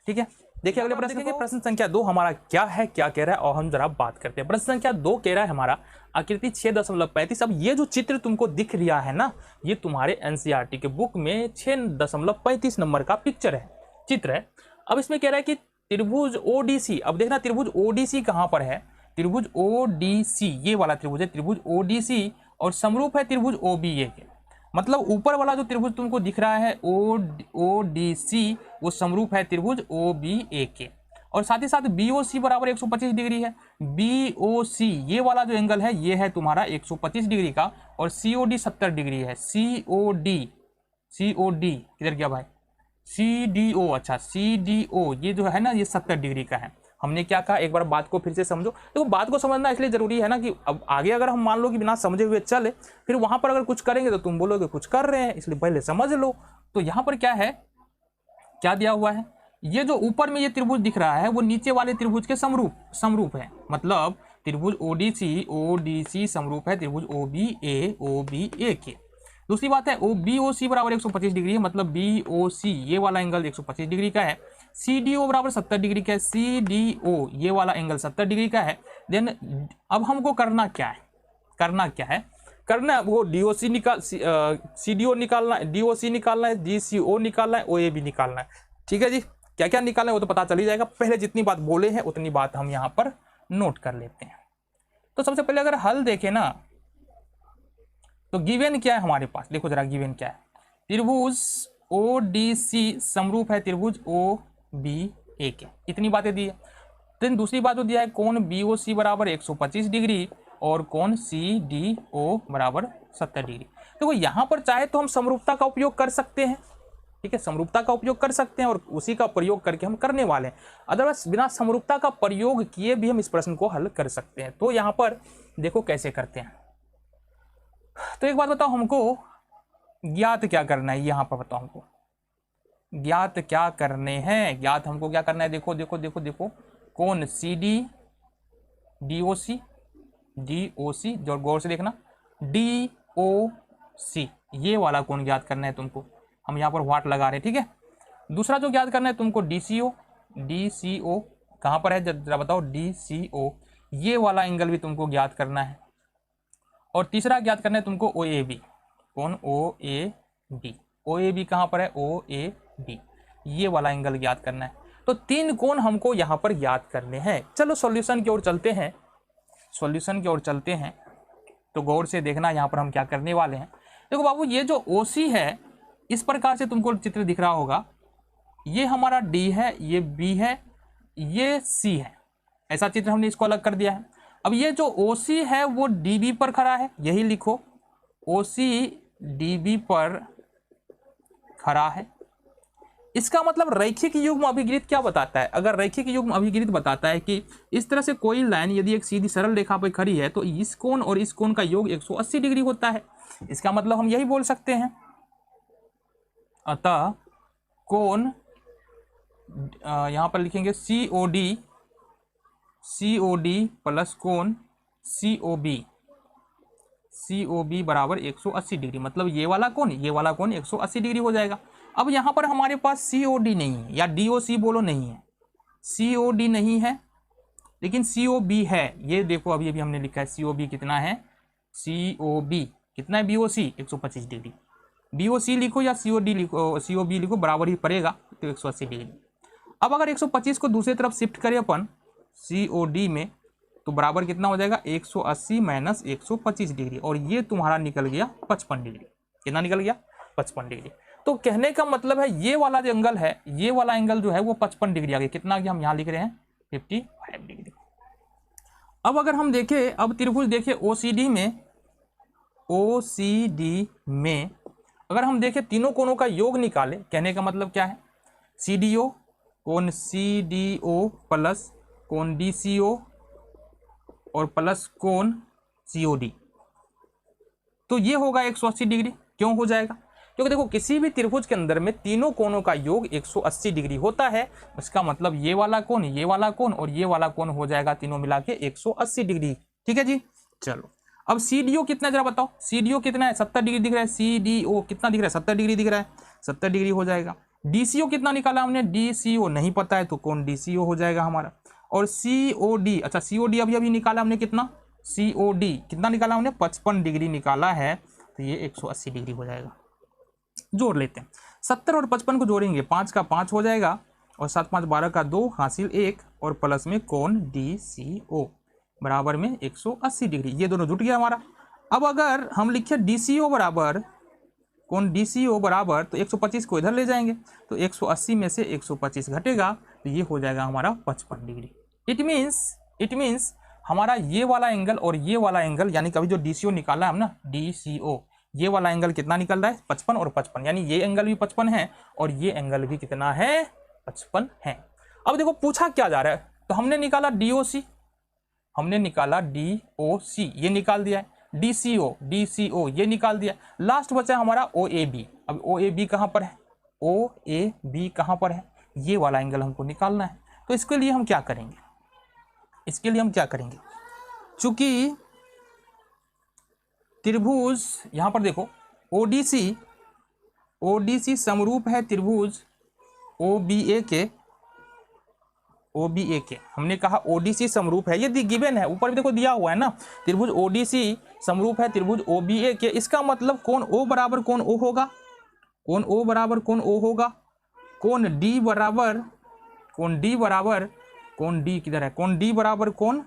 ठीक है, देखिए अगले प्रश्न देखेंगे। प्रश्न संख्या 2 हमारा क्या है, क्या कह रहा है, और हम जरा बात करते हैं। प्रश्न संख्या 2 कह रहा है हमारा आकृति 6.35। अब ये जो चित्र तुमको दिख रहा है ना, ये तुम्हारे एनसीईआरटी के बुक में 6.35 नंबर का पिक्चर है, चित्र है। अब इसमें कह रहा है कि त्रिभुज ओडीसी, अब देखना त्रिभुज ओडीसी कहां पर है, त्रिभुज ओडीसी ये वाला त्रिभुज है, त्रिभुज ओडीसी, और समरूप है त्रिभुज ओबीए के। मतलब ऊपर वाला जो त्रिभुज तुमको दिख रहा है ओडीसी, वो समरूप है त्रिभुज ओबीए के, और साथ ही साथ बीओसी बराबर 125 डिग्री है। बीओसी ये वाला जो एंगल है ये है तुम्हारा 125 डिग्री का, और सीओडी 70 डिग्री है। सीओडी किधर गया भाई, सीडीओ, अच्छा सीडीओ ये जो है ना ये 70 डिग्री का है। हमने क्या कहा, एक बार बात को फिर से समझो। तो बात को समझना इसलिए जरूरी है ना कि अब आगे अगर हम मान लो कि बिना समझे हुए चले, फिर वहां पर अगर कुछ करेंगे तो तुम बोलोगे कुछ कर रहे हैं, इसलिए पहले समझ लो। तो यहाँ पर क्या है, क्या दिया हुआ है, ये जो ऊपर में ये त्रिभुज दिख रहा है वो नीचे वाले त्रिभुज के समरूप है। मतलब त्रिभुज ओडीसी समरूप है त्रिभुज ओबीए के। दूसरी बात है बीओसी बराबर 125 डिग्री है, मतलब बीओसी ये वाला एंगल 125 डिग्री का है। सीडीओ बराबर 70 डिग्री का है, सीडीओ ये वाला एंगल 70 डिग्री का है। देन अब हमको करना क्या है, करना वो डीओसी सीडीओ निकालना है, डीओसी निकालना है, डीसीओ निकालना है, ओएबी निकालना है। ठीक है जी, क्या क्या निकालना है वो तो पता चल ही जाएगा। पहले जितनी बात बोले हैं उतनी बात हम यहाँ पर नोट कर लेते हैं। तो सबसे पहले अगर हल देखें ना, तो गिवन क्या है हमारे पास, देखो जरा गिवन क्या है, त्रिभुज ओडीसी समरूप है त्रिभुज ओबीए के, इतनी बातें दी है। देन दूसरी बात जो दिया है कोण बीओसी बराबर 125 डिग्री और कोण सीडीओ बराबर 70 डिग्री। देखो यहाँ पर चाहे तो हम समरूपता का उपयोग कर सकते हैं, ठीक है, समरूपता का उपयोग कर सकते हैं और उसी का प्रयोग करके हम करने वाले हैं। अदरवाइज बिना समरूपता का प्रयोग किए भी हम इस प्रश्न को हल कर सकते हैं। तो यहाँ पर देखो कैसे करते हैं। तो एक बात बताओ, हमको ज्ञात क्या करना है, यहाँ पर बताओ हमको ज्ञात क्या करने हैं, ज्ञात हमको क्या करना है। देखो देखो देखो देखो, कोण CD डीओसी जो गौर से देखना, DOC ये वाला कोण ज्ञात करना है तुमको। हम यहाँ पर वाट लगा रहे हैं, ठीक है। दूसरा जो ज्ञात करना है तुमको DCO कहाँ पर है जरा बताओ, DCO ये वाला एंगल भी तुमको ज्ञात करना है। और तीसरा ज्ञात करना है तुमको OAB, कौन OAB कहाँ पर है, OAB ये वाला एंगल ज्ञात करना है। तो 3 कोण हमको यहाँ पर ज्ञात करने हैं। चलो सॉल्यूशन की ओर चलते हैं, तो गौर से देखना यहाँ पर हम क्या करने वाले हैं। देखो बाबू, ये जो OC है इस प्रकार से तुमको चित्र दिख रहा होगा, ये हमारा D है, ये B है, ये C है, ऐसा चित्र हमने इसको अलग कर दिया है। अब ये जो OC है वो DB पर खड़ा है, यही लिखो OC DB पर खड़ा है। इसका मतलब रैखिक युग्म अभिगिरित क्या बताता है, अगर रैखिक युग्म अभिगिरित बताता है कि इस तरह से कोई लाइन यदि एक सीधी सरल रेखा पर खड़ी है तो इस कोण और इस कोण का योग 180 डिग्री होता है। इसका मतलब हम यही बोल सकते हैं, अतः कोण यहां पर लिखेंगे COD प्लस कोण COB बराबर 180 डिग्री, मतलब ये वाला कोण 180 डिग्री हो जाएगा। अब यहाँ पर हमारे पास COD नहीं है, या DOC बोलो नहीं है, COD नहीं है लेकिन COB है। ये देखो अभी अभी हमने लिखा है COB कितना है, COB कितना है, BOC 125 डिग्री। BOC लिखो या COD लिखो, COB लिखो, बराबर ही पड़ेगा, तो 180 डिग्री। अब अगर 125 को दूसरी तरफ शिफ्ट करें अपन COD में, तो बराबर कितना हो जाएगा, 180 माइनस 125 डिग्री, और ये तुम्हारा निकल गया 55 डिग्री। कितना निकल गया, 55 डिग्री। तो कहने का मतलब है ये वाला जो एंगल है, ये वाला एंगल जो है वो 55 डिग्री आ गया। कितना आ गया, हम यहाँ लिख रहे हैं 55 डिग्री। अब अगर हम देखें, अब त्रिभुज देखें OCD में अगर हम देखें तीनों कोणों का योग निकालें, कहने का मतलब क्या है, CDO कोण CDO प्लस कोण DCO और प्लस कोण COD, तो ये होगा 180 डिग्री। क्यों हो जाएगा, क्योंकि देखो किसी भी त्रिभुज के अंदर में तीनों कोणों का योग 180 डिग्री होता है। इसका मतलब ये वाला कोण, ये वाला कोण और ये वाला कोण हो जाएगा तीनों मिला के 180 डिग्री। ठीक है जी, चलो अब CDO कितना जरा बताओ, CDO कितना है, 70 डिग्री दिख रहा है। CDO कितना दिख रहा है, 70 डिग्री दिख रहा है, 70 डिग्री हो जाएगा। DCO कितना निकाला हमने, DCO नहीं पता है तो कोण DCO हो जाएगा हमारा। और COD, अच्छा COD अभी अभी निकाला हमने कितना, COD कितना निकाला हमने, 55 डिग्री निकाला है, तो ये 180 डिग्री हो जाएगा। जोड़ लेते हैं, 70 और 55 को जोड़ेंगे, 5 का 5 हो जाएगा और 7 5 12 का 2 हासिल 1 और प्लस में कोण DCO बराबर में 180 डिग्री, ये दोनों जुट गया हमारा। अब अगर हम लिखे DCO बराबर कोण DCO बराबर, तो 125 को इधर ले जाएंगे तो 180 में से 125 घटेगा, तो ये हो जाएगा हमारा 55 डिग्री। इट मीन्स हमारा ये वाला एंगल और ये वाला एंगल, यानी कभी जो DCO निकाला हम ना, DCO ये वाला एंगल कितना निकल रहा है, 55 और 55, यानी ये एंगल भी 55 है और ये एंगल भी कितना है, 55 है। अब देखो पूछा क्या जा रहा है, तो हमने निकाला DOC, हमने निकाला DOC, ये निकाल दिया है, DCO ये निकाल दिया, लास्ट बचा हमारा OAB। अब OAB कहाँ पर है, OAB कहाँ पर है, ये वाला एंगल हमको निकालना है। तो इसके लिए हम क्या करेंगे, चूंकि त्रिभुज यहां पर देखो ODC समरूप है त्रिभुज OBA के, हमने कहा ODC समरूप है, ये गिवन है, ऊपर भी देखो दिया हुआ है ना, त्रिभुज ODC समरूप है त्रिभुज OBA के, इसका मतलब कोण O बराबर कोण O होगा, कोण O बराबर कोण O होगा, कोण D बराबर कोण D किधर है, कोण D बराबर कोण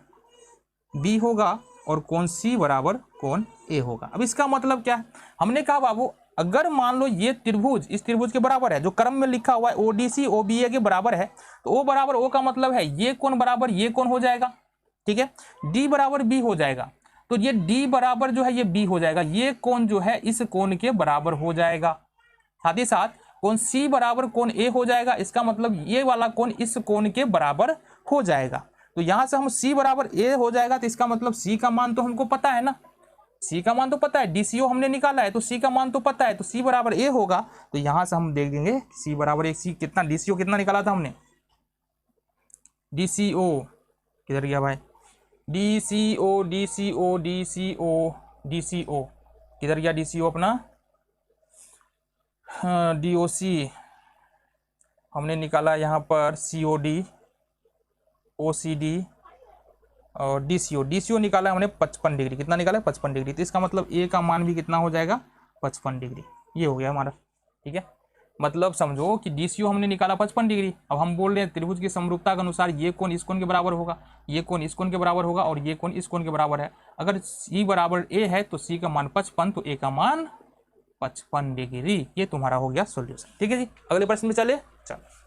B होगा और कोण C बराबर कोण A होगा। अब इसका मतलब क्या है, हमने कहा बाबू अगर मान लो ये त्रिभुज इस त्रिभुज के बराबर है, जो क्रम में लिखा हुआ है ODC OBA के बराबर है, तो O बराबर O का मतलब है ये कोण बराबर ये कोण हो जाएगा, ठीक है, D बराबर B हो जाएगा, तो ये D बराबर जो है ये B हो जाएगा, ये कोण जो है इस कोण के बराबर हो जाएगा, साथ ही साथ कोण C बराबर कोण A हो जाएगा, इसका मतलब ये वाला कोण इस कोण के बराबर हो जाएगा। तो यहां से हम C बराबर A हो जाएगा, तो इसका मतलब C का मान तो हमको पता है ना, C का मान तो पता है, DCO हमने निकाला है तो C का मान तो पता है, तो C बराबर A होगा। तो यहां से हम देख देंगे C बराबर एक, C कितना, DCO कितना निकाला था हमने, DCO किधर गया भाई, DCO किधर गया, DCO अपना, DOC हमने निकाला यहाँ पर, COD OCD और DCO निकाला हमने 55 डिग्री, कितना निकाला है 55 डिग्री, तो इसका मतलब A का मान भी कितना हो जाएगा 55 डिग्री, ये हो गया हमारा, ठीक है। मतलब समझो कि DCO हमने निकाला 55 डिग्री, अब हम बोल रहे हैं त्रिभुज की समरूपता के अनुसार ये कोण इस कोण के बराबर होगा, ये कोण इस कोण के बराबर होगा और ये कोण इस कोण के बराबर है। अगर C बराबर A है तो C का मान 55, तो A का मान 55 डिग्री। ये तुम्हारा हो गया सॉल्यूशन, ठीक है जी। अगले प्रश्न में चले, चलो।